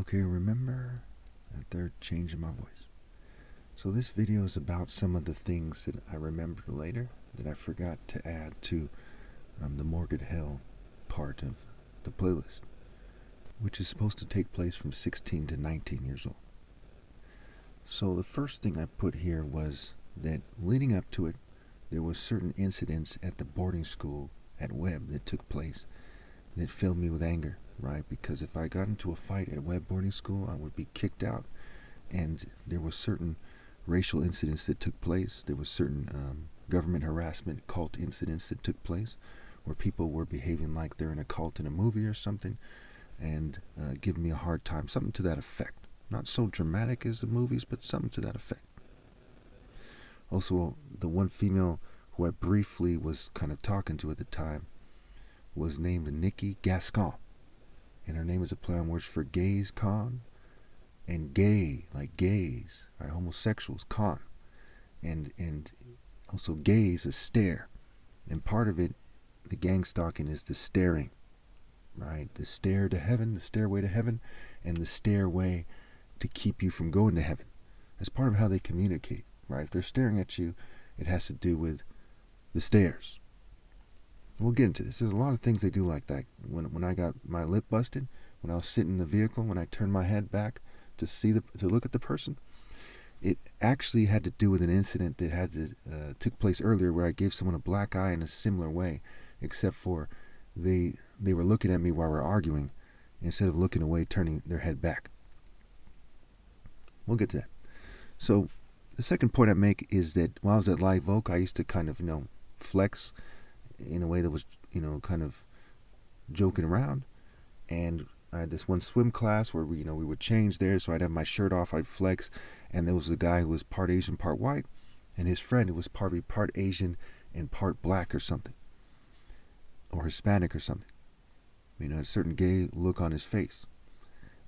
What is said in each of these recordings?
Okay, remember that third change in my voice. So this video is about some of the things that I remembered later that I forgot to add to the Morgan Hill part of the playlist, which is supposed to take place from 16 to 19 years old. So the first thing I put here was that leading up to it, there was certain incidents at the boarding school at Webb that took place that filled me with anger, right? Because if I got into a fight at Webb boarding school, I would be kicked out. And there were certain racial incidents that took place. There was certain government harassment, cult incidents that took place where people were behaving like they're in a cult in a movie or something and giving me a hard time, something to that effect. Not so dramatic as the movies, but something to that effect. Also, the one female who I briefly was kind of talking to at the time was named Nikki Gascon. And her name is a play on words for gays con and gay, like gays, right? Homosexuals, con. And also gays is stare. And part of it, the gang stalking, is the staring, right? The stair to heaven, the stairway to heaven, and the stairway to keep you from going to heaven. That's part of how they communicate, right? If they're staring at you, it has to do with the stairs. We'll get into this. There's a lot of things they do like that. When I got my lip busted, when I was sitting in the vehicle, when I turned my head back to look at the person, it actually had to do with an incident that took place earlier where I gave someone a black eye in a similar way, except for they were looking at me while we were arguing instead of looking away, turning their head back. We'll get to that. So the second point I make is that while I was at Live Oak, I used to kind of, flex in a way that was, kind of joking around. And I had this one swim class where we would change there, so I'd have my shirt off, I'd flex, and there was a guy who was part Asian, part white, and his friend who was probably part Asian and part black or something, or Hispanic or something. A certain gay look on his face.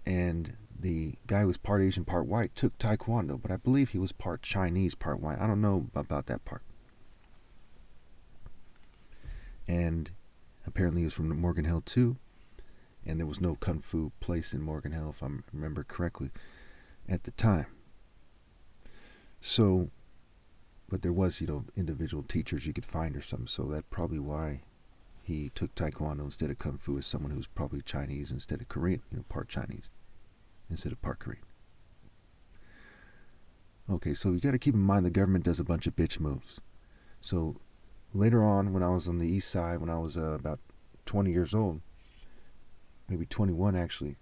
And the guy who was part Asian, part white took Taekwondo, but I believe he was part Chinese, part white. I don't know about that part. And apparently he was from Morgan Hill too, and there was no kung fu place in Morgan Hill, if I remember correctly, at the time. So, but there was, individual teachers you could find or something, so that's probably why he took Taekwondo instead of kung fu, as someone who was probably Chinese instead of Korean, part Chinese instead of part Korean. Okay, so you got to keep in mind the government does a bunch of bitch moves. So later on, when I was on the east side, when I was about 20 years old, maybe 21 actually,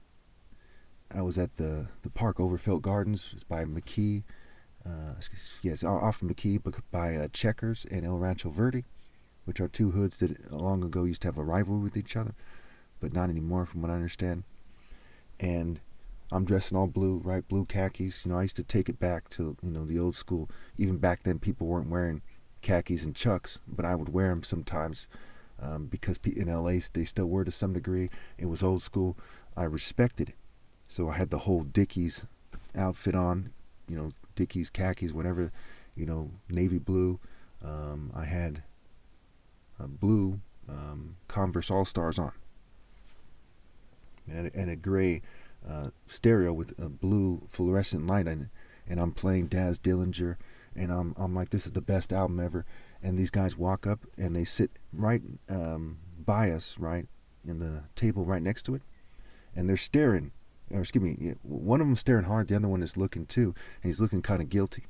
I was at the park, Overfield Gardens. It's by McKee. Yes, off McKee, but by Checkers and El Rancho Verde, which are two hoods that long ago used to have a rivalry with each other, but not anymore from what I understand. And I'm dressed in all blue, right? Blue khakis. I used to take it back to, the old school. Even back then, people weren't wearing khakis and chucks, but I would wear them sometimes because in LA, they still were to some degree. It was old school. I respected it. So I had the whole Dickies outfit on, Dickies, khakis, whatever, navy blue. I had blue Converse All-Stars on, and a gray stereo with a blue fluorescent light in it, and I'm playing Daz Dillinger, and I'm like, this is the best album ever. And these guys walk up and they sit right by us, right in the table right next to it, and they're staring. Or excuse me, one of them staring hard, the other one is looking too, and he's looking kind of guilty.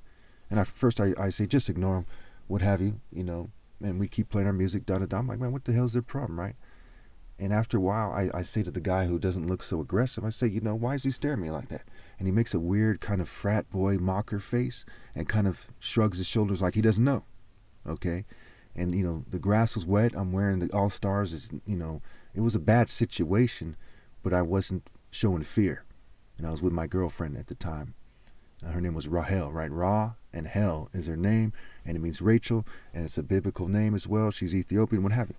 And I say, just ignore him, what have you, and we keep playing our music, da-da-da. I'm like, man, what the hell's their problem, right? And after a while, I say to the guy who doesn't look so aggressive, I say, why is he staring at me like that? And he makes a weird kind of frat boy mocker face and kind of shrugs his shoulders like he doesn't know, okay? And, the grass was wet. I'm wearing the All-Stars. It was a bad situation, but I wasn't showing fear. And I was with my girlfriend at the time. Her name was Rahel, right? Ra and Hel is her name, and it means Rachel, and it's a biblical name as well. She's Ethiopian, what have you.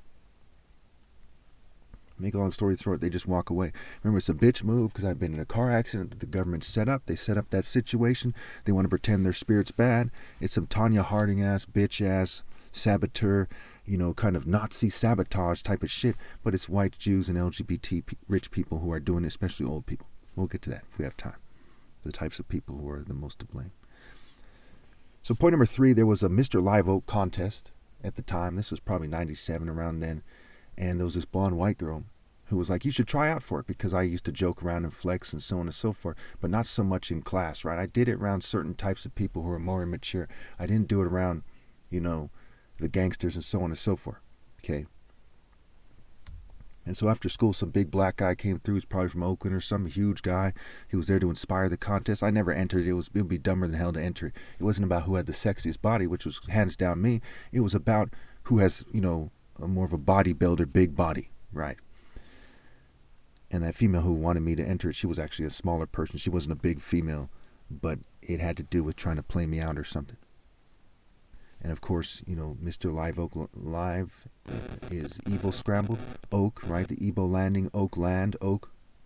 Make a long story short, they just walk away. Remember, it's a bitch move because I've been in a car accident that the government set up. They set up that situation. They want to pretend their spirit's bad. It's some Tanya Harding-ass, bitch-ass, saboteur, kind of Nazi sabotage type of shit. But it's white Jews and LGBT rich people who are doing it, especially old people. We'll get to that if we have time. The types of people who are the most to blame. So point number 3, there was a Mr. Live Oak contest at the time. This was probably 97, around then. And there was this blonde white girl who was like, you should try out for it, because I used to joke around and flex and so on and so forth, but not so much in class, right? I did it around certain types of people who are more immature. I didn't do it around, the gangsters and so on and so forth, okay? And so after school, some big black guy came through. He's probably from Oakland or some huge guy. He was there to inspire the contest. I never entered. It would be dumber than hell to enter it. It wasn't about who had the sexiest body, which was hands down me. It was about who has, more of a bodybuilder, big body, right? And that female who wanted me to enter it, she was actually a smaller person. She wasn't a big female, but it had to do with trying to play me out or something. And of course, Mr. Live Oak Live is Evil Scrambled. Oak, right? The Ebo Landing, Oak Land,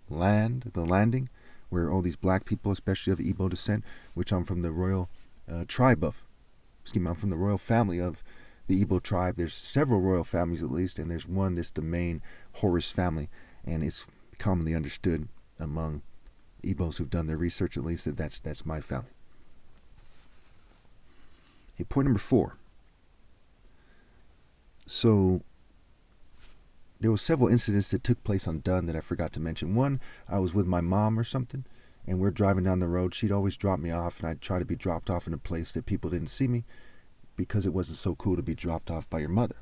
the landing, where all these black people, especially of Ebo descent, which I'm from the royal tribe of. I'm from the royal family of the Ebo tribe. There's several royal families at least, and there's one that's the main Horus family, and it's commonly understood among Ebos who've done their research at least that that's my family. Okay, point number 4. So there were several incidents that took place on Dunn that I forgot to mention. One, I was with my mom or something, and we're driving down the road. She'd always drop me off, and I'd try to be dropped off in a place that people didn't see me, because it wasn't so cool to be dropped off by your mother.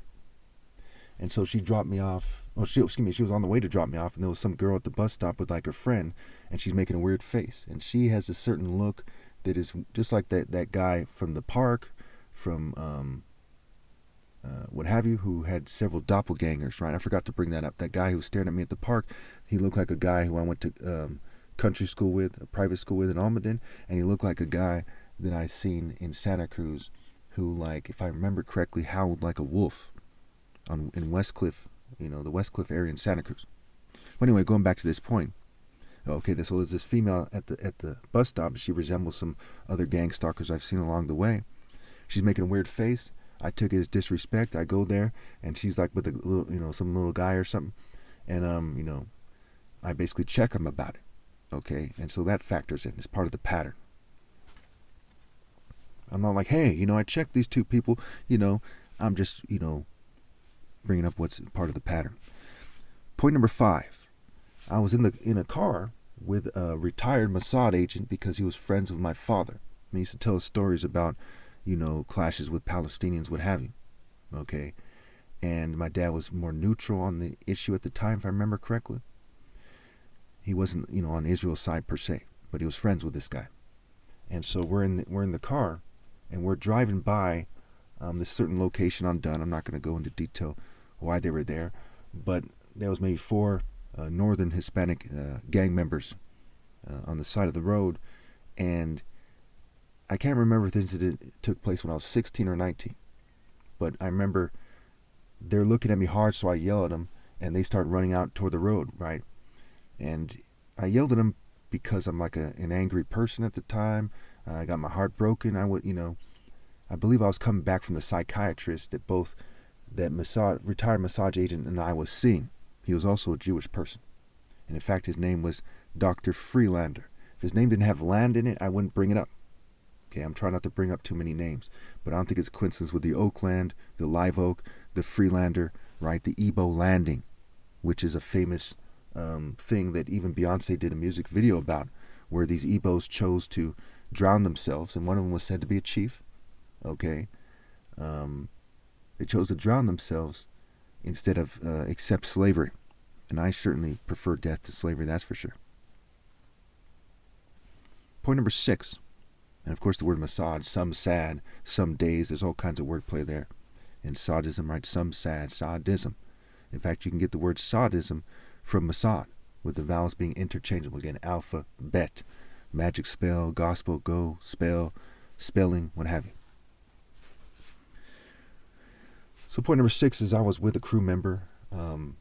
And so she dropped me off. She was on the way to drop me off, and there was some girl at the bus stop with like her friend, and she's making a weird face. And she has a certain look that is just like that guy from the park, from what have you, who had several doppelgangers, right? I forgot to bring that up. That guy who stared at me at the park, he looked like a guy who I went to country school with, a private school with in Almaden, and he looked like a guy that I seen in Santa Cruz who, like, if I remember correctly, howled like a wolf in Westcliff, the Westcliff area in Santa Cruz. But anyway, going back to this point, okay, so there's this female at the bus stop. She resembles some other gang stalkers I've seen along the way. She's making a weird face. I took it as disrespect. I go there, and she's like with a little, some little guy or something, and I basically check him about it. Okay, and so that factors in. It's part of the pattern. I'm not like, hey, I checked these two people. I'm just, bringing up what's part of the pattern. Point number 5. I was in a car with a retired Mossad agent because he was friends with my father. He used to tell us stories about, clashes with Palestinians, what have you. Okay, and my dad was more neutral on the issue at the time, if I remember correctly. He wasn't, on Israel's side per se, but he was friends with this guy. And so we're in the car, and we're driving by this certain location on Dunn. I'm not going to go into detail why they were there, but there was maybe 4 northern Hispanic gang members on the side of the road, and I can't remember if this incident took place when I was 16 or 19, but I remember they're looking at me hard, so I yell at them, and they start running out toward the road, right? And I yelled at them because I'm like an angry person at the time. I got my heart broken. I believe I was coming back from the psychiatrist that retired Mossad agent and I was seeing. He was also a Jewish person. And in fact, his name was Dr. Freelander. If his name didn't have land in it, I wouldn't bring it up. Okay, I'm trying not to bring up too many names, but I don't think it's coincidence with the Oakland, the Live Oak, the Freelander, right? The Ebo Landing, which is a famous thing that even Beyonce did a music video about, where these Ebos chose to drown themselves, and one of them was said to be a chief. Okay, they chose to drown themselves instead of accept slavery, and I certainly prefer death to slavery, that's for sure. Point number 6, and of course the word Mossad, some sad, some days, there's all kinds of wordplay there. And sadism, right? Some sad, sadism. In fact, you can get the word sadism from Mossad, with the vowels being interchangeable. Again, alpha, bet, magic spell, gospel, go, spell, spelling, what have you. So point number 6 is I was with a crew member, and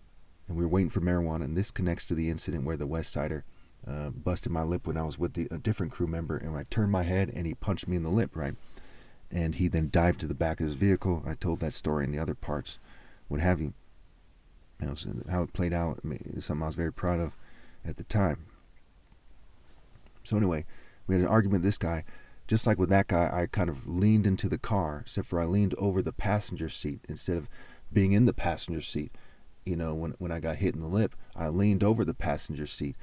we were waiting for marijuana, and this connects to the incident where the West Sider busted my lip when I was with a different crew member, and I turned my head and he punched me in the lip, right? And he then dived to the back of his vehicle. I told that story in the other parts, what have you. So how it played out is something I was very proud of at the time. So anyway, we had an argument with this guy. Just like with that guy, I kind of leaned into the car, except for I leaned over the passenger seat instead of being in the passenger seat. When I got hit in the lip, I leaned over the passenger seat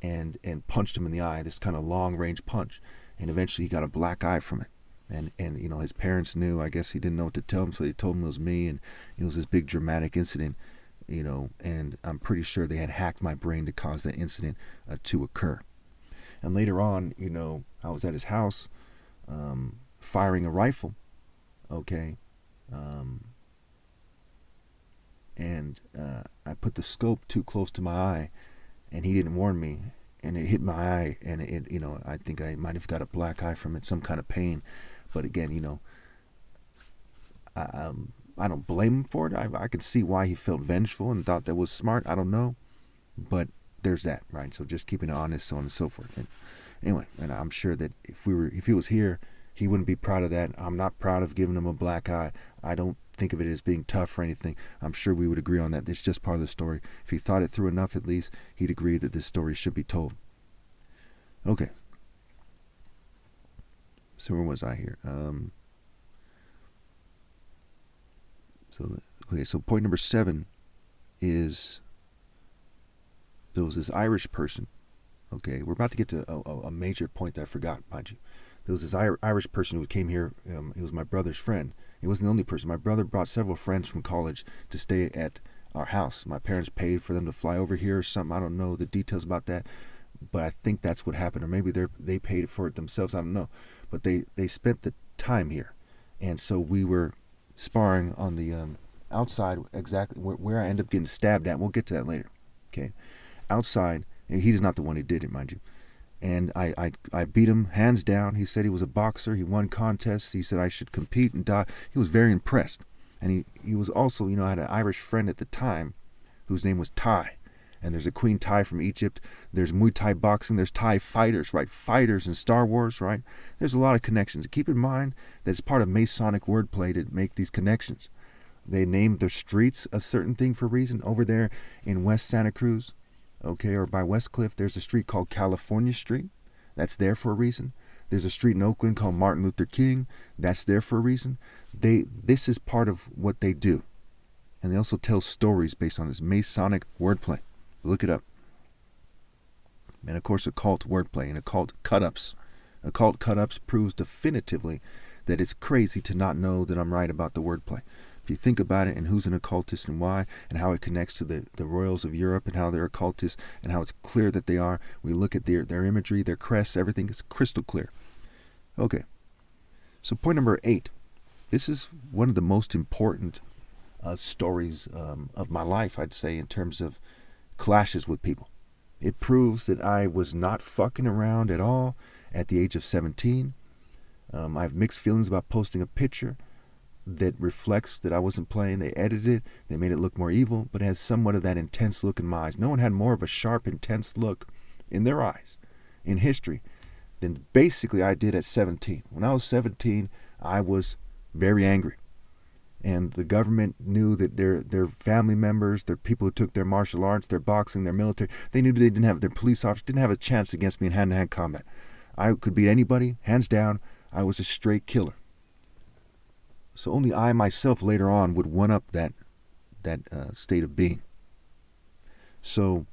and punched him in the eye, this kind of long range punch. And eventually he got a black eye from it. And his parents knew. I guess he didn't know what to tell him, so they told him it was me. And it was this big dramatic incident, and I'm pretty sure they had hacked my brain to cause that incident to occur. And later on, I was at his house firing a rifle, okay? And I put the scope too close to my eye, and he didn't warn me, and it hit my eye, and I think I might have got a black eye from it, some kind of pain. But again, I don't blame him for it. I could see why he felt vengeful and thought that was smart. I don't know, but there's that, right? So just keeping it honest, so on and so forth. And anyway, and I'm sure that if he was here, he wouldn't be proud of that. I'm not proud of giving him a black eye. I don't think of it as being tough or anything. I'm sure we would agree on that. It's just part of the story. If he thought it through enough, at least, he'd agree that this story should be told. Okay. So where was I here? So point number 7 is there was this Irish person. Okay, we're about to get to a major point that I forgot, mind you. There was this Irish person who came here. He was my brother's friend. He wasn't the only person. My brother brought several friends from college to stay at our house. My parents paid for them to fly over here or something. I don't know the details about that, but I think that's what happened. Or maybe they paid for it themselves. I don't know. But they spent the time here. And so we were sparring on the outside, exactly where I ended up getting stabbed at. We'll get to that later. Okay, outside. He's not the one who did it, mind you. And I beat him hands down. He said he was a boxer. He won contests. He said I should compete and die. He was very impressed. And he was also, I had an Irish friend at the time whose name was Thai. And there's a Queen Thai from Egypt. There's Muay Thai boxing. There's Thai fighters, right? Fighters in Star Wars, right? There's a lot of connections. Keep in mind that it's part of Masonic wordplay to make these connections. They named their streets a certain thing for a reason. Over there in West Santa Cruz, okay, or by Westcliff, there's a street called California Street. That's there for a reason. There's a street in Oakland called Martin Luther King. That's there for a reason. This is part of what they do. And they also tell stories based on this Masonic wordplay. Look it up. And of course, occult wordplay and occult cut-ups. Occult cut-ups proves definitively that it's crazy to not know that I'm right about the wordplay. If you think about it and who's an occultist and why and how it connects to the royals of Europe and how they're occultists and how it's clear that they are, we look at their imagery, their crests, everything is crystal clear. Okay, so point number 8. This is one of the most important stories of my life, I'd say, in terms of clashes with people. It proves that I was not fucking around at all at the age of 17. I have mixed feelings about posting a picture that reflects that I wasn't playing. They edited it, they made it look more evil, but it has somewhat of that intense look in my eyes. No one had more of a sharp, intense look in their eyes in history than basically I did at 17. When I was 17, I was very angry. And the government knew that their family members, their people who took their martial arts, their boxing, their military, they knew they didn't have, their police officers didn't have a chance against me in hand-to-hand combat. I could beat anybody, hands down. I was a straight killer. So only I myself later on would one-up that state of being. So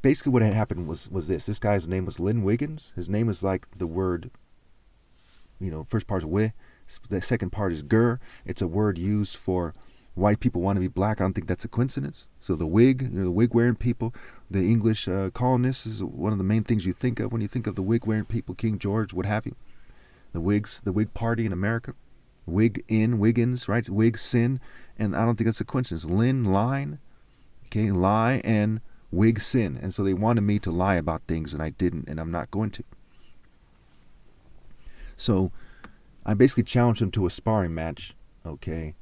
basically what had happened was this. This guy's name was Lynn Wiggins. His name is like the word, first part is wi, the second part is gur. It's a word used for white people want to be black. I don't think that's a coincidence. So the wig, the wig-wearing people, the English colonists is one of the main things you think of when you think of the wig-wearing people, King George, what have you. The Whigs, the Whig Party in America, Wiggins, right? Whig sin, and I don't think that's a coincidence. Lynn, line, okay, lie, and Whig sin, and so they wanted me to lie about things, and I didn't, and I'm not going to. So I basically challenged him to a sparring match, okay,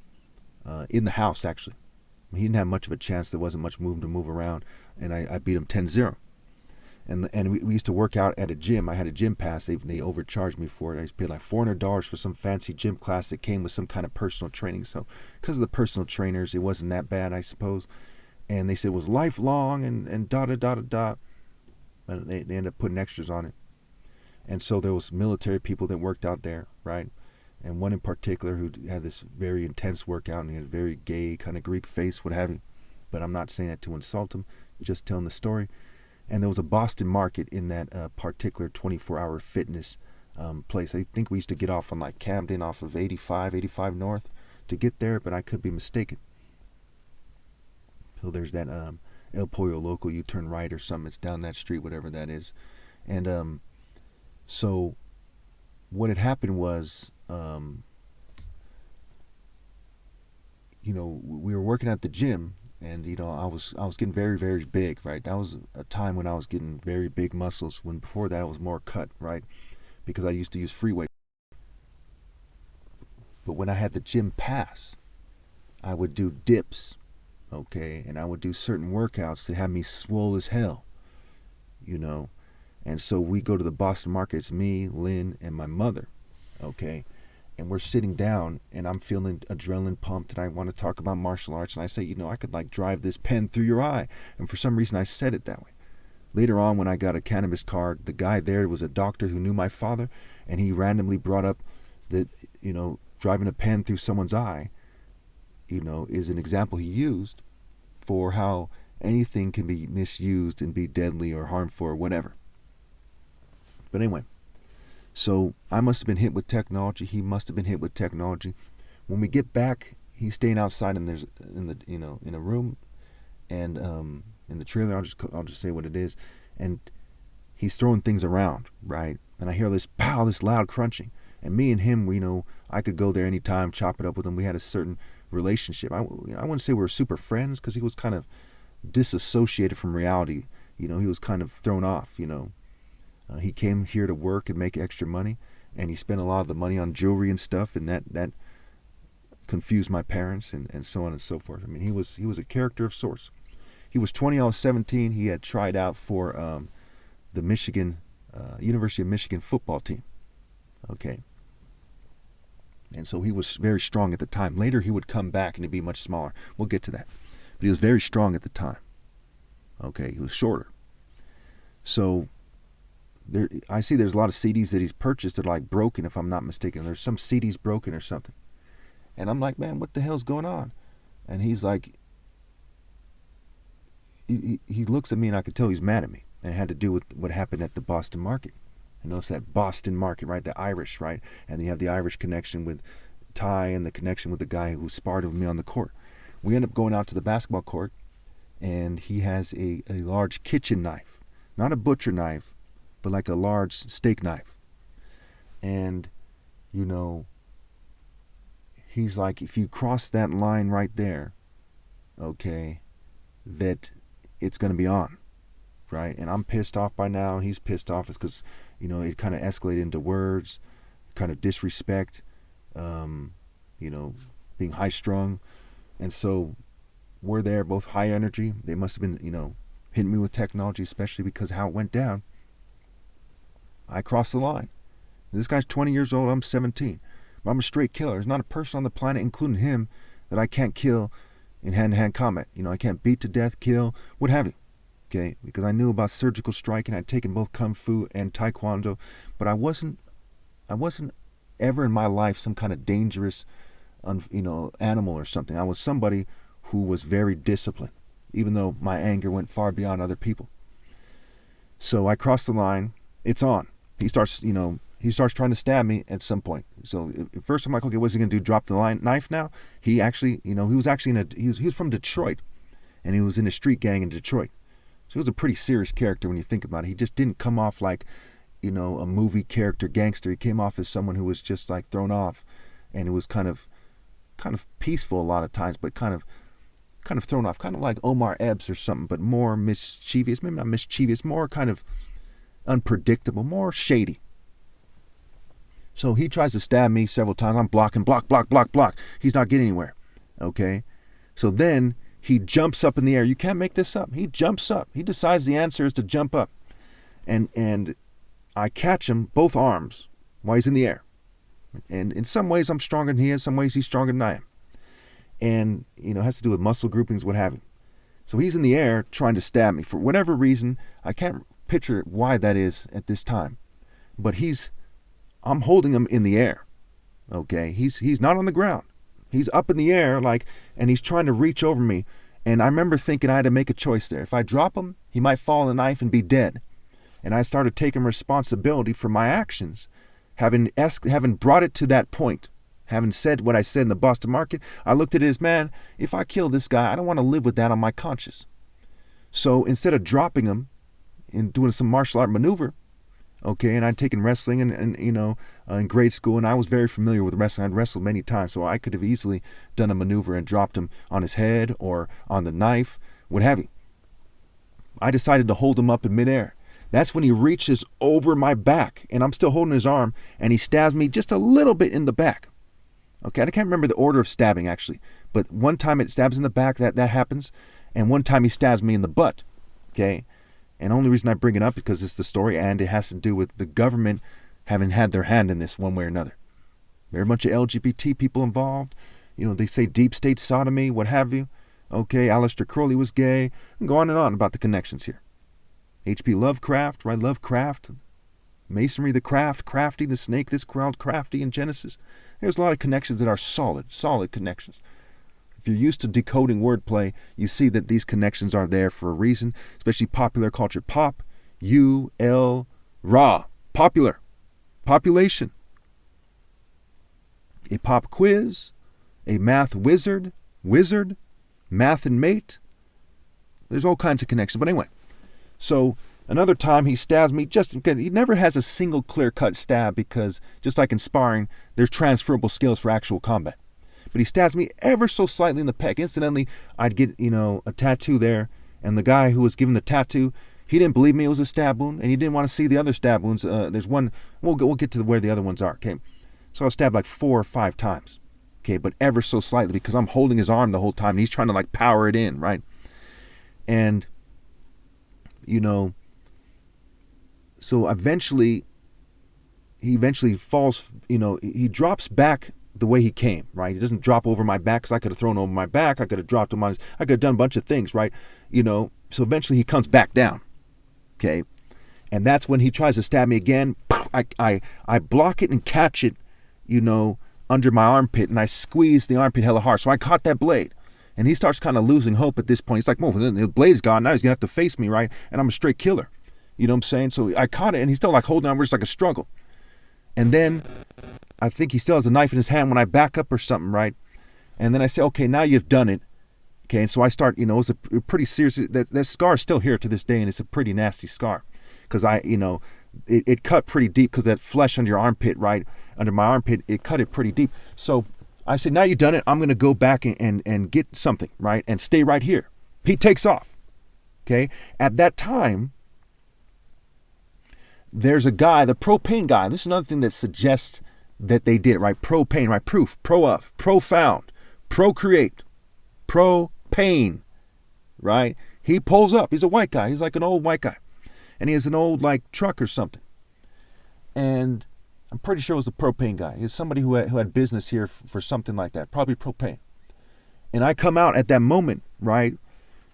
in the house actually. He didn't have much of a chance. There wasn't much movement to move around, and I beat him 10-0. And we used to work out at a gym. I had a gym pass. They overcharged me for it. I used to pay like $400 for some fancy gym class that came with some kind of personal training. So because of the personal trainers, it wasn't that bad, I suppose. And they said it was lifelong and da-da-da-da-da. but they ended up putting extras on it. And so there was military people that worked out there, right? And one in particular who had this very intense workout, and he had a very gay kind of Greek face, what have you. But I'm not saying that to insult him, just telling the story. And there was a Boston market in that particular 24-hour fitness place. I think we used to get off on like Camden off of 85 North to get there, but I could be mistaken. So there's that El Pollo Loco, you turn right or something. It's down that street, whatever that is. And so what had happened was, we were working at the gym, and I was getting very, very big, right? That was a time when I was getting very big muscles. When before that I was more cut, right? Because I used to use free weight. But when I had the gym pass, I would do dips, okay, and I would do certain workouts that had me swole as hell, And so we go to the Boston market. It's me, Lynn, and my mother, okay? And we're sitting down, and I'm feeling adrenaline pumped, and I want to talk about martial arts. And I say, I could like drive this pen through your eye. And for some reason, I said it that way. Later on, when I got a cannabis card, the guy there was a doctor who knew my father, and he randomly brought up that, driving a pen through someone's eye, is an example he used for how anything can be misused and be deadly or harmful or whatever. But anyway, so I must have been hit with technology. He must have been hit with technology. When we get back, he's staying outside, and there's in a room, and in the trailer. I'll just say what it is, and he's throwing things around, right? And I hear this pow, this loud crunching, and me and him, I could go there anytime, chop it up with him. We had a certain relationship. I wouldn't say we were super friends, because he was kind of disassociated from reality. He was kind of thrown off. He came here to work and make extra money, and he spent a lot of the money on jewelry and stuff, and that confused my parents, and so on and so forth. I mean, he was a character of sorts. He was 20, I was 17. He had tried out for the University of Michigan football team. Okay. And so he was very strong at the time. Later he would come back and he'd be much smaller. We'll get to that. But he was very strong at the time. Okay, he was shorter. So I see there's a lot of CDs that he's purchased that are like broken, if I'm not mistaken. There's some CDs broken or something. And I'm like, man, what the hell's going on? And he's like, he looks at me, and I could tell he's mad at me. And it had to do with what happened at the Boston market. I know it's that Boston market, right? The Irish, right? And you have the Irish connection with Ty and the connection with the guy who sparred with me on the court. We end up going out to the basketball court, and he has a large kitchen knife. Not a butcher knife, but like a large steak knife. And, he's like, if you cross that line right there, okay, that it's going to be on, right? And I'm pissed off by now, and he's pissed off. It's because, it kind of escalated into words, kind of disrespect, being high-strung. And so we're there, both high energy. They must have been, hitting me with technology, especially because how it went down. I crossed the line. This guy's 20 years old, I'm 17. But I'm a straight killer. There's not a person on the planet, including him, that I can't kill in hand-to-hand combat. I can't beat to death, kill, what have you. Okay, because I knew about surgical striking. I'd taken both Kung Fu and Taekwondo, but I wasn't ever in my life some kind of dangerous, animal or something. I was somebody who was very disciplined, even though my anger went far beyond other people. So I crossed the line. It's on. He starts trying to stab me at some point. So at first I'm like, okay, what's he gonna do? Drop the knife now? He actually, he was from Detroit, and he was in a street gang in Detroit. So he was a pretty serious character when you think about it. He just didn't come off like, a movie character gangster. He came off as someone who was just like thrown off, and it was kind of peaceful a lot of times, but kind of thrown off, kind of like Omar Epps or something, but more mischievous. Maybe not mischievous, more kind of unpredictable, more shady. So he tries to stab me several times. I'm blocking, block. He's not getting anywhere. Okay? So then he jumps up in the air. You can't make this up. He jumps up. He decides the answer is to jump up. And I catch him both arms while he's in the air. And in some ways I'm stronger than he is. Some ways he's stronger than I am. And, it has to do with muscle groupings, what have you. So he's in the air trying to stab me. For whatever reason, I can't picture why that is at this time. But I'm holding him in the air. Okay, he's not on the ground. He's up in the air, like, and he's trying to reach over me. And I remember thinking I had to make a choice there. If I drop him, he might fall in the knife and be dead. And I started taking responsibility for my actions, having brought it to that point. Having said what I said in the Boston market, I looked at it as, man, if I kill this guy, I don't want to live with that on my conscience. So instead of dropping him and doing some martial art maneuver, okay, and I'd taken wrestling and in grade school, and I was very familiar with wrestling. I'd wrestled many times, so I could have easily done a maneuver and dropped him on his head or on the knife, what have you. I decided to hold him up in midair. That's when he reaches over my back, and I'm still holding his arm, and he stabs me just a little bit in the back. Okay, I can't remember the order of stabbing, actually, but one time it stabs in the back, that happens, and one time he stabs me in the butt, okay? And the only reason I bring it up is because it's the story, and it has to do with the government having had their hand in this one way or another. There are a bunch of LGBT people involved. They say deep state sodomy, what have you. Okay, Aleister Crowley was gay, and go on and on about the connections here. H.P. Lovecraft, right? Lovecraft, Masonry, the craft, crafty, the snake, this crowd, crafty in Genesis. There's a lot of connections that are solid connections. If you're used to decoding wordplay, you see that these connections are there for a reason, especially popular culture. Pop, raw, popular, population. A pop quiz, a math wizard, math and mate. There's all kinds of connections. But anyway, so another time he stabs me, he never has a single clear-cut stab because, just like in sparring, there's transferable skills for actual combat. But he stabs me ever so slightly in the pec. Incidentally, I'd get, a tattoo there, and the guy who was giving the tattoo, he didn't believe me it was a stab wound, and he didn't want to see the other stab wounds. There's one, we'll get to where the other ones are, okay? So I was stabbed like 4 or 5 times, okay, but ever so slightly because I'm holding his arm the whole time, and he's trying to like power it in, right? And, so eventually, he falls, he drops back the way he came, right? He doesn't drop over my back because I could have thrown over my back. I could have dropped him on I could have done a bunch of things, right? So eventually he comes back down, okay? And that's when he tries to stab me again. I block it and catch it, under my armpit, and I squeeze the armpit hella hard. So I caught that blade. And he starts kind of losing hope at this point. He's like, well, the blade's gone. Now he's going to have to face me, right? And I'm a straight killer. You know what I'm saying? So I caught it, and he's still like holding on. We're just like a struggle. And then I think he still has a knife in his hand when I back up or something, right? And then I say, okay, now you've done it. Okay, and so I start, it's a pretty serious, that scar is still here to this day, and it's a pretty nasty scar. Because it cut pretty deep because that flesh under your armpit, right? Under my armpit, it cut it pretty deep. So I said, now you've done it, I'm going to go back and get something, right? And stay right here. He takes off, okay? At that time, there's a guy, the propane guy. This is another thing that suggests that they did it, right? Propane, right? Proof, pro-of, profound, procreate, propane, right? He pulls up. He's a white guy. He's like an old white guy. And he has an old, like, truck or something. And I'm pretty sure it was a propane guy. He's somebody who had business here for something like that, probably propane. And I come out at that moment, right?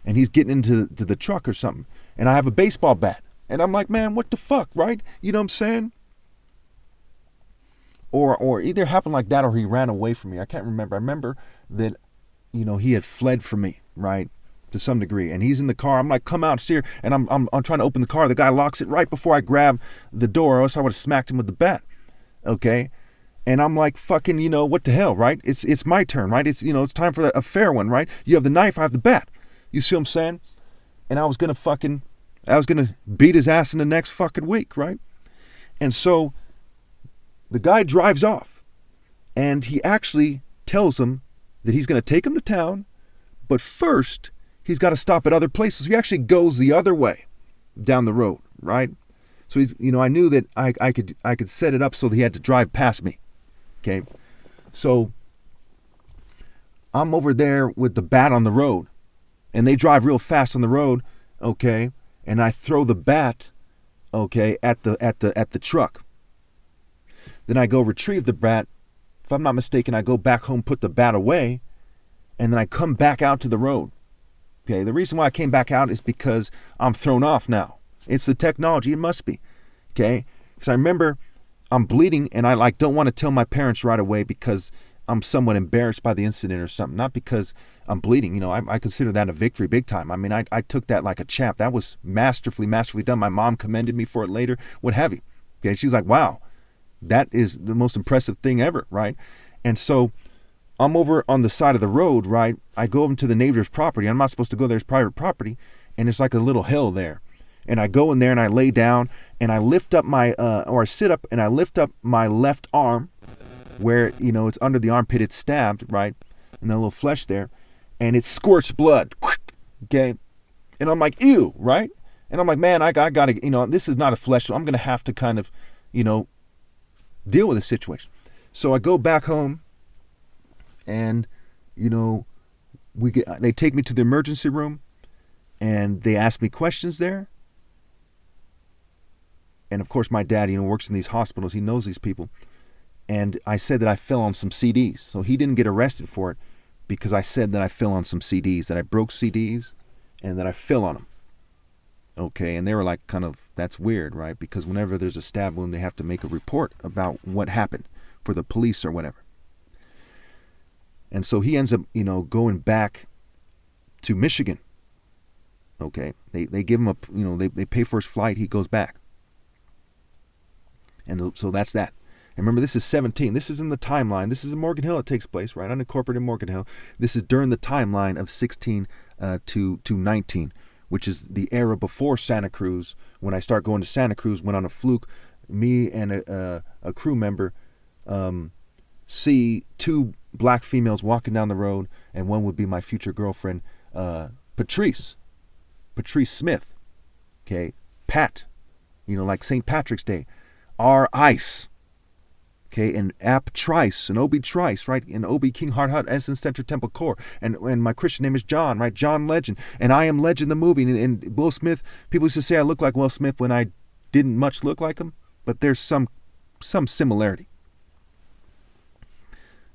And he's getting into the truck or something. And I have a baseball bat. And I'm like, man, what the fuck, right? You know what I'm saying? Or either happened like that or he ran away from me. I can't remember. I remember that, he had fled from me, right? To some degree. And he's in the car. I'm like, come out here. And I'm trying to open the car. The guy locks it right before I grab the door, or else I would have smacked him with the bat. Okay? And I'm like, fucking, what the hell, right? It's my turn, right? It's, it's time for a fair one, right? You have the knife, I have the bat. You see what I'm saying? And I was going to beat his ass in the next fucking week, right? And so the guy drives off, and he actually tells him that he's going to take him to town, but first he's got to stop at other places. He actually goes the other way down the road, right? So he's, I knew that I could set it up so that he had to drive past me. Okay. So I'm over there with the bat on the road, and they drive real fast on the road. Okay. And I throw the bat, okay, at the truck. Then I go retrieve the bat. If I'm not mistaken, I go back home, put the bat away, and then I come back out to the road. Okay, the reason why I came back out is because I'm thrown off now. It's the technology. It must be. Okay? Because I remember I'm bleeding and I don't want to tell my parents right away because I'm somewhat embarrassed by the incident or something. Not because I'm bleeding. I consider that a victory big time. I mean, I took that like a champ. That was masterfully done. My mom commended me for it later, what have you. Okay? She's like, wow, that is the most impressive thing ever, right? And so I'm over on the side of the road, right? I go over to the neighbor's property. I'm not supposed to go there. It's private property. And it's like a little hill there. And I go in there and I lay down and I lift up or I sit up and I lift up my left arm where, it's under the armpit. It's stabbed, right? And the little flesh there. And it squirts blood. Okay? And I'm like, ew, right? And I'm like, man, I got to, this is not a flesh. So I'm going to have to kind of, deal with the situation. So I go back home and, they take me to the emergency room and they ask me questions there. And of course, my dad, works in these hospitals. He knows these people. And I said that I fell on some CDs. So he didn't get arrested for it because I said that I fell on some CDs, that I broke CDs and that I fell on them. Okay, and they were like, that's weird, right? Because whenever there's a stab wound, they have to make a report about what happened for the police or whatever. And so he ends up, going back to Michigan. Okay, they give him they pay for his flight. He goes back. And so that's that. And remember, this is 17. This is in the timeline. This is in Morgan Hill. It takes place, right? Unincorporated Morgan Hill. This is during the timeline of 16 to 19, which is the era before Santa Cruz. When I start going to Santa Cruz, went on a fluke. Me and a crew member see two black females walking down the road, and one would be my future girlfriend, Patrice Smith. Okay, Pat. Like St. Patrick's Day. R. Ice. Okay, and Ap Trice, and Obi Trice, right? And Obi King Hart Hut, Essence Center Temple Core. And my Christian name is John, right? John Legend. And I Am Legend, the movie. And Will Smith, people used to say I look like Will Smith when I didn't much look like him, but there's some similarity.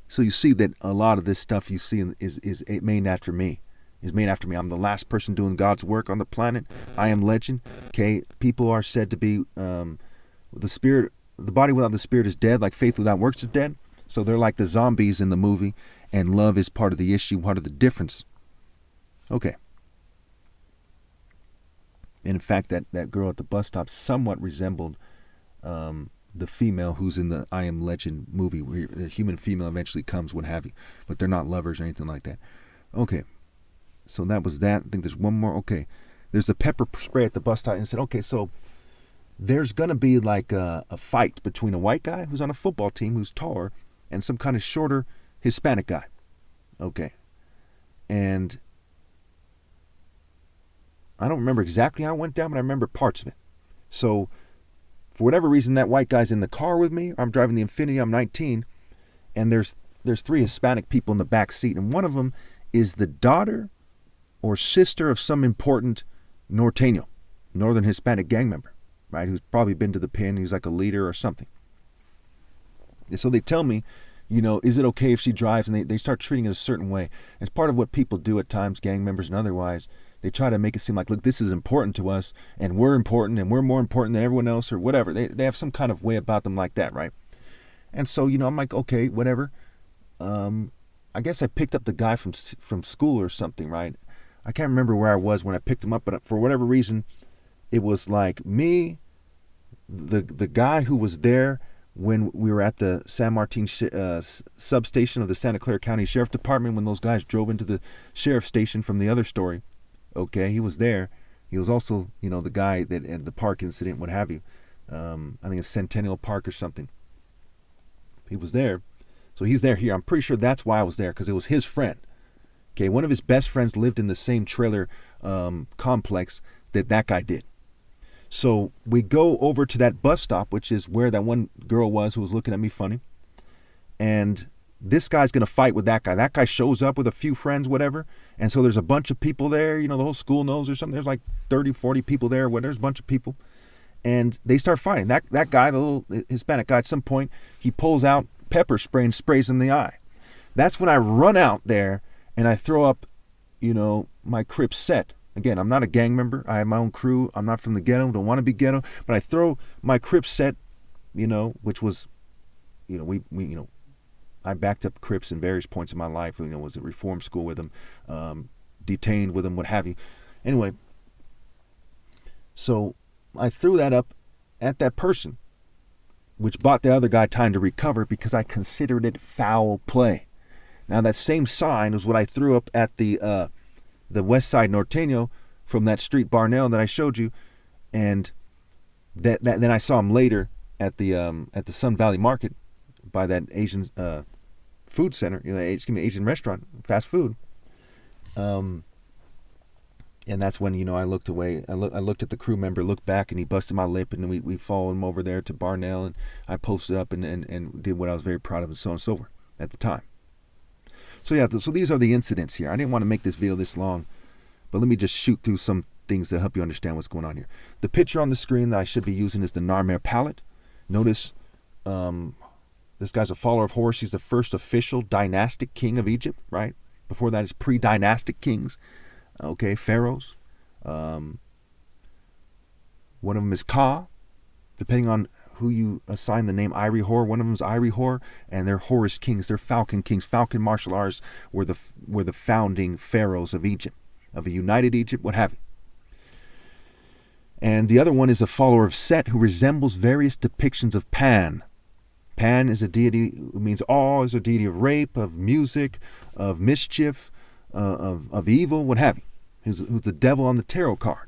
So you see that a lot of this stuff you see is named after me. Is made after me. I'm the last person doing God's work on the planet. I am legend. Okay, people are said to be the spirit. The body without the spirit is dead, like faith without works is dead. So they're like the zombies in the movie, and love is part of the issue, part of the difference. Okay. And in fact, that girl at the bus stop somewhat resembled the female who's in the I Am Legend movie, where the human female eventually comes, what have you. But they're not lovers or anything like that. Okay. So that was that. I think there's one more. Okay. There's a pepper spray at the bus stop, and said, okay, so there's going to be like a fight between a white guy who's on a football team who's taller and some kind of shorter Hispanic guy. Okay. And I don't remember exactly how it went down, but I remember parts of it. So for whatever reason, that white guy's in the car with me. I'm driving the Infiniti. I'm 19. And there's three Hispanic people in the back seat. And one of them is the daughter or sister of some important Norteño, Northern Hispanic gang member. Right, who's probably been to the pen, he's like a leader or something. And so they tell me, is it okay if she drives? And they start treating it a certain way. It's part of what people do at times, gang members and otherwise. They try to make it seem like, look, this is important to us, and we're important, and we're more important than everyone else, or whatever. They have some kind of way about them like that, right? And so, I'm like, okay, whatever. I guess I picked up the guy from school or something, right? I can't remember where I was when I picked him up, but for whatever reason, it was like me, the guy who was there when we were at the San Martin substation of the Santa Clara County Sheriff Department, when those guys drove into the sheriff's station from the other story. Okay, he was there. He was also, the guy that at the park incident, what have you. I think it's Centennial Park or something. He was there. So he's there here. I'm pretty sure that's why I was there, because it was his friend. Okay, one of his best friends lived in the same trailer complex that guy did. So we go over to that bus stop, which is where that one girl was who was looking at me funny. And this guy's going to fight with that guy. That guy shows up with a few friends, whatever. And so there's a bunch of people there. The whole school knows or something. There's like 30, 40 people there. There's a bunch of people. And they start fighting. That guy, the little Hispanic guy, at some point, he pulls out pepper spray and sprays in the eye. That's when I run out there and I throw up, my Crip set. Again, I'm not a gang member. I have my own crew. I'm not from the ghetto. Don't want to be ghetto. But I throw my Crips set, which was, I backed up Crips in various points in my life. Was at reform school with them, detained with them, what have you. Anyway, so I threw that up at that person, which bought the other guy time to recover because I considered it foul play. Now that same sign was what I threw up at the West Side Norteño from that street Barnell that I showed you, and that then I saw him later at the Sun Valley Market by that Asian food center, Asian restaurant, fast food. And that's when, I looked away. I looked at the crew member, looked back, and he busted my lip, and we followed him over there to Barnell, and I posted up and did what I was very proud of, and so on and so forth at the time. So yeah, so these are the incidents here. I didn't want to make this video this long, but let me just shoot through some things to help you understand what's going on here. The picture on the screen that I should be using is the Narmer palette. Notice this guy's a follower of Horus. He's the first official dynastic king of Egypt, right? Before that is pre-dynastic kings, okay, pharaohs. One of them is Ka, depending on who you assign the name Iri Hor. One of them is Iri Hor, and they're Horus kings. They're Falcon kings. Falcon martial arts were the founding pharaohs of Egypt, of a united Egypt, what have you. And the other one is a follower of Set, who resembles various depictions of Pan. Pan is a deity who means awe, is a deity of rape, of music, of mischief, of evil, what have you. Who's the devil on the tarot card.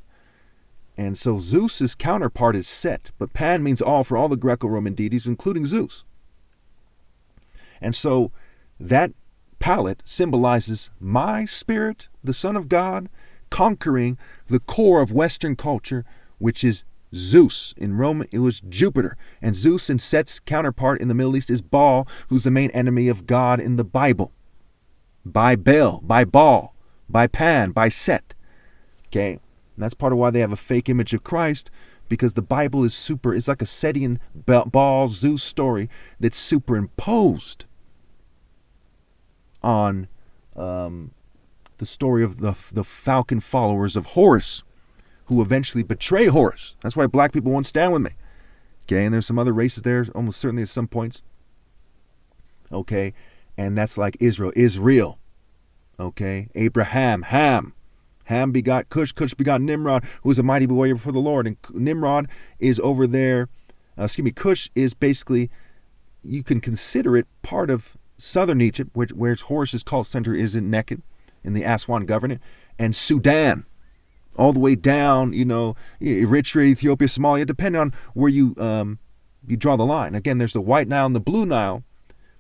And so Zeus's counterpart is Set, but Pan means all for all the Greco-Roman deities, including Zeus. And so that palette symbolizes my spirit, the Son of God, conquering the core of Western culture, which is Zeus. In Rome, it was Jupiter. And Zeus and Set's counterpart in the Middle East is Baal, who's the main enemy of God in the Bible. By Baal, by Baal, by Pan, by Set. Okay? And that's part of why they have a fake image of Christ, because the Bible is it's like a Setian Baal Zeus story that's superimposed on the story of the Falcon followers of Horus, who eventually betray Horus. That's why black people won't stand with me. Okay, and there's some other races there, almost certainly at some points. Okay, and that's like Israel. Okay, Abraham, Ham begot Cush, Cush begot Nimrod, who was a mighty warrior before the Lord. And Nimrod is over there, Cush is basically, you can consider it part of southern Egypt, where Horus's cult center is in Neked, in the Aswan Governorate, and Sudan, all the way down, Eritrea, Ethiopia, Somalia, depending on where you draw the line. Again, there's the White Nile and the Blue Nile,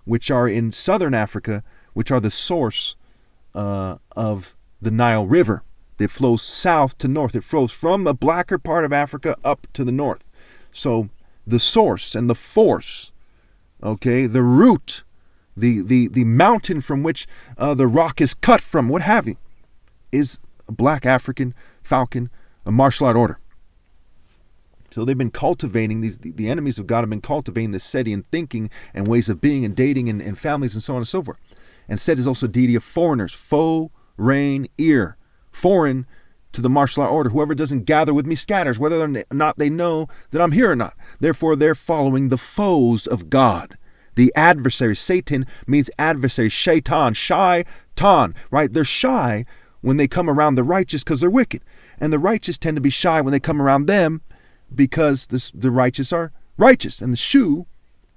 which are in southern Africa, which are the source of the Nile River. It flows south to north. It flows from the blacker part of Africa up to the north. So the source and the force, okay, the root, the mountain from which the rock is cut from, what have you, is a black African Falcon, a martial art order. So they've been cultivating, the enemies of God have been cultivating this Setian thinking and ways of being and dating and families and so on and so forth. And Set is also a deity of foreigners, foe, reign, ear. Foreign to the martial art order. Whoever doesn't gather with me scatters, whether or not they know that I'm here or not. Therefore, they're following the foes of God. The adversary. Satan means adversary. Shaitan, shy-tan, right? They're shy when they come around the righteous because they're wicked. And the righteous tend to be shy when they come around them because the righteous are righteous. And the Shu,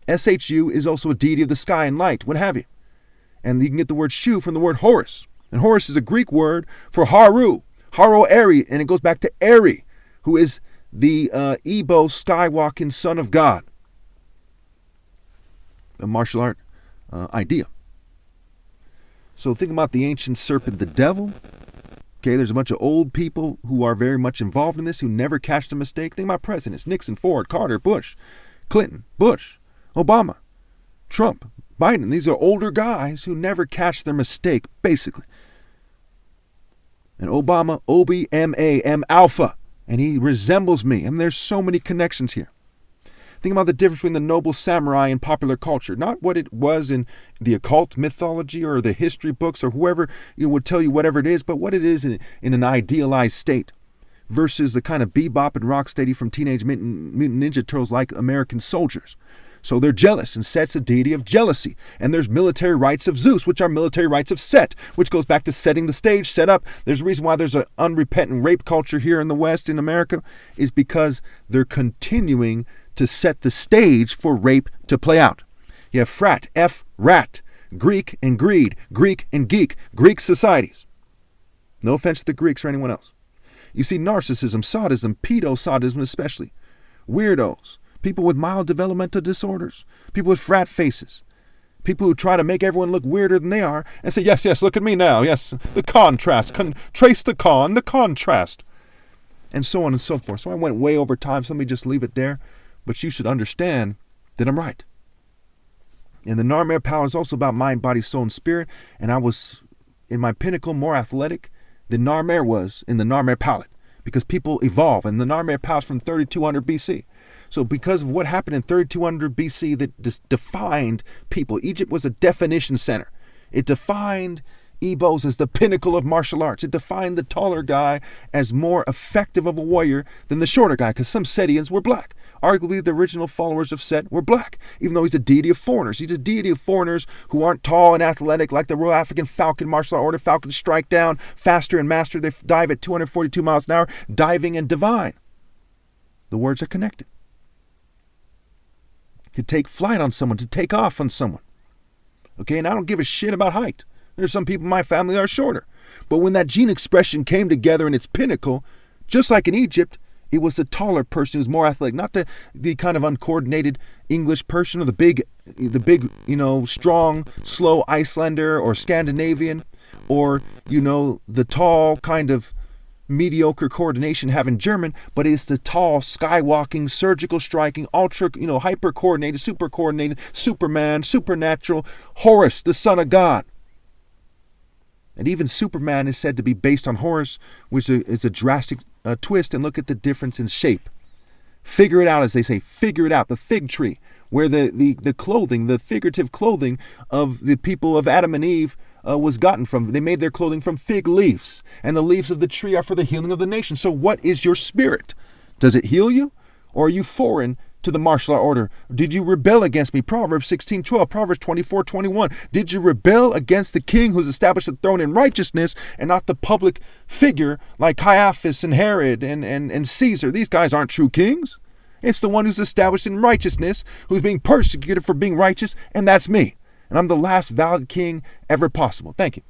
S-H-U, is also a deity of the sky and light, what have you. And you can get the word Shu from the word Horus. And Horus is a Greek word for Haru, Eri, and it goes back to Eri, who is the Ebo skywalking son of God. A martial art idea. So think about the ancient serpent, the devil. Okay, there's a bunch of old people who are very much involved in this, who never catched a mistake. Think about presidents: Nixon, Ford, Carter, Bush, Clinton, Bush, Obama, Trump, Biden. These are older guys who never catch their mistake, basically. And Obama, O-B-M-A-M Alpha, and he resembles me. And there's so many connections here. Think about the difference between the noble samurai and popular culture. Not what it was in the occult mythology or the history books or whoever would tell you whatever it is, but what it is in an idealized state versus the kind of bebop and rocksteady from Teenage Mutant Ninja Turtles like American soldiers. So they're jealous, and Set's a deity of jealousy. And there's military rites of Zeus, which are military rites of Set, which goes back to setting the stage, set up. There's a reason why there's an unrepentant rape culture here in the West, in America, is because they're continuing to set the stage for rape to play out. You have frat, F-rat, Greek and greed, Greek and geek, Greek societies. No offense to the Greeks or anyone else. You see narcissism, sadism, pedo-sadism especially, weirdos, people with mild developmental disorders, people with frat faces, people who try to make everyone look weirder than they are and say, yes, yes, look at me now, yes, the contrast, trace the contrast, and so on and so forth. So I went way over time, so let me just leave it there, but you should understand that I'm right. And the Narmare power is also about mind, body, soul, and spirit, and I was, in my pinnacle, more athletic than Narmare was in the Narmare palette, because people evolve, and the Narmare palette from 3200 BC. So because of what happened in 3200 BC that defined people, Egypt was a definition center. It defined Igbos as the pinnacle of martial arts. It defined the taller guy as more effective of a warrior than the shorter guy, because some Setians were black. Arguably, the original followers of Set were black, even though he's a deity of foreigners. He's a deity of foreigners who aren't tall and athletic like the Royal African Falcon martial art order. Falcons strike down faster and master. They dive at 242 miles an hour, diving and divine. The words are connected. To take flight on someone, to take off on someone. Okay, and I don't give a shit about height. There's some people in my family that are shorter. But when that gene expression came together in its pinnacle, just like in Egypt, it was the taller person who's more athletic, not the kind of uncoordinated English person or the big, strong, slow Icelander or Scandinavian, or, the tall kind of mediocre coordination having German, but it's the tall, skywalking, surgical striking, ultra, hyper coordinated, super coordinated, Superman, supernatural, Horus, the son of God. And even Superman is said to be based on Horus, which is a drastic twist, and look at the difference in shape. Figure it out, as they say, figure it out. The fig tree, where the clothing, the figurative clothing of the people of Adam and Eve was gotten from. They made their clothing from fig leaves, and the leaves of the tree are for the healing of the nation. So what is your spirit? Does it heal you? Or are you foreign to the martial art order? Did you rebel against me? Proverbs 16:12, Proverbs 24:21. Did you rebel against the king who's established the throne in righteousness and not the public figure like Caiaphas and Herod and Caesar? These guys aren't true kings. It's the one who's established in righteousness, who's being persecuted for being righteous, and that's me. And I'm the last valid king ever possible. Thank you.